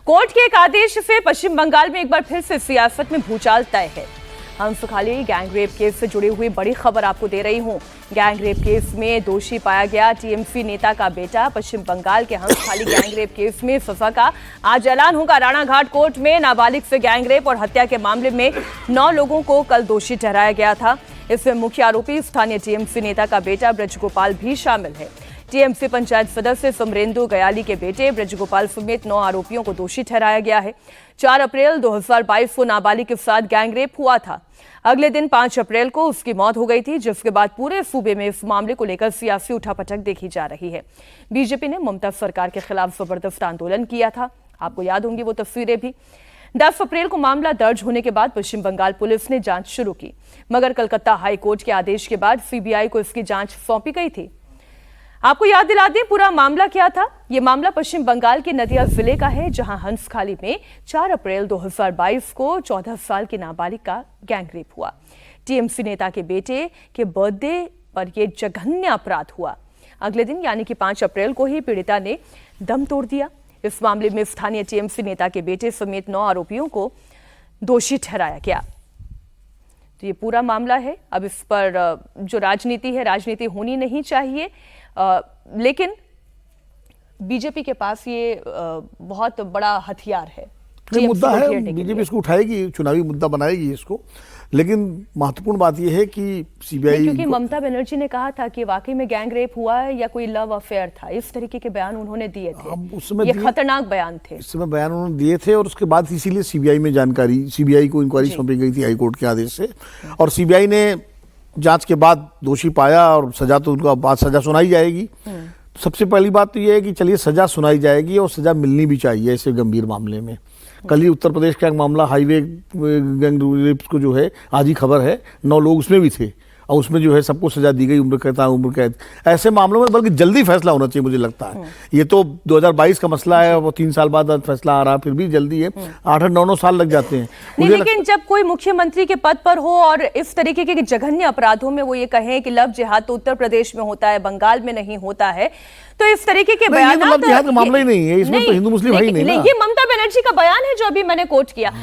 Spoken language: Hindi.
कोर्ट के एक आदेश से पश्चिम बंगाल में एक बार फिर से सियासत में भूचाल तय है। हंसखाली गैंगरेप केस से जुड़ी हुई बड़ी खबर आपको दे रही हूं। गैंगरेप केस में दोषी पाया गया टीएमसी नेता का बेटा। पश्चिम बंगाल के हंसखाली गैंगरेप केस में सजा का आज ऐलान होगा। राणाघाट कोर्ट में नाबालिग से गैंगरेप और हत्या के मामले में 9 लोगों को कल दोषी ठहराया गया था। इसमें मुख्य आरोपी स्थानीय टीएमसी नेता का बेटा ब्रजगोपाल भी शामिल है। टीएमसी पंचायत सदस्य समरेंदु गयाली के बेटे ब्रजगोपाल समेत 9 आरोपियों को दोषी ठहराया गया है। 4 अप्रैल 2022 को नाबालिग के साथ गैंगरेप हुआ था। अगले दिन 5 अप्रैल को उसकी मौत हो गई थी, जिसके बाद पूरे सूबे में इस मामले को लेकर सियासी उठापटक देखी जा रही है। बीजेपी ने ममता सरकार के खिलाफ जबरदस्त आंदोलन किया था, आपको याद होंगी वो तस्वीरें भी। 10 अप्रैल को मामला दर्ज होने के बाद पश्चिम बंगाल पुलिस ने जांच शुरू की, मगर कलकत्ता हाई कोर्ट के आदेश के बाद सीबीआई को इसकी जांच सौंपी गई थी। आपको याद दिला दें पूरा मामला क्या था। यह मामला पश्चिम बंगाल के नदिया जिले का है, जहां हंसखाली में 4 अप्रैल 2022 को 14 साल की नाबालिग का गैंगरेप हुआ। टीएमसी नेता के बेटे के बर्थडे पर यह जघन्य अपराध हुआ। अगले दिन यानी कि 5 अप्रैल को ही पीड़िता ने दम तोड़ दिया। इस मामले में स्थानीय टीएमसी नेता के बेटे समेत 9 आरोपियों को दोषी ठहराया गया। तो ये पूरा मामला है। अब इस पर जो राजनीति है, राजनीति होनी नहीं चाहिए, लेकिन बीजेपी के पास ये बहुत बड़ा हथियार है। मुद्दा है, बीजेपी इसको उठाएगी, चुनावी मुद्दा बनाएगी इसको। लेकिन महत्वपूर्ण बात यह है कि सीबीआई, क्योंकि ममता बनर्जी ने कहा था कि वाकई में गैंगरेप हुआ है या कोई लव अफेयर था, इस तरीके के बयान उन्होंने दिए थे। उस समय ये खतरनाक बयान थे। इस समय बयान उन्होंने दिए थे और उसके बाद इसीलिए सीबीआई में जानकारी, सीबीआई को इंक्वायरी सौंपी गई थी हाईकोर्ट के आदेश से। और सीबीआई ने जांच के बाद दोषी पाया और सजा, तो उनका बाद सजा सुनाई जाएगी। सबसे पहली बात तो यह है कि चलिए सजा सुनाई जाएगी और सजा मिलनी भी चाहिए ऐसे गंभीर मामले में। कल ही उत्तर प्रदेश का एक मामला हाईवे गैंग रेप को जो है, आज ही खबर है, 9 लोग उसमें भी थे और उसमें जो है सबको सजा दी गई, उम्र कैद। ऐसे मामलों में बल्कि जल्दी फैसला होना चाहिए मुझे लगता है। ये तो 2022 का मसला है, वो 3 साल बाद फैसला आ रहा, फिर भी जल्दी है। 8-8, 9-9 साल लग जाते हैं। नहीं, लेकिन जब कोई मुख्यमंत्री के पद पर हो और इस तरीके के जघन्य अपराधों में वो ये कहें कि लव जिहाद तो उत्तर प्रदेश में होता है, बंगाल में नहीं होता है, तो इस तरीके के बयान का मामला ही नहीं है, इसमें तो हिंदू मुस्लिम है ही नहीं ना। ये ममता बनर्जी का बयान है जो अभी मैंने कोट किया।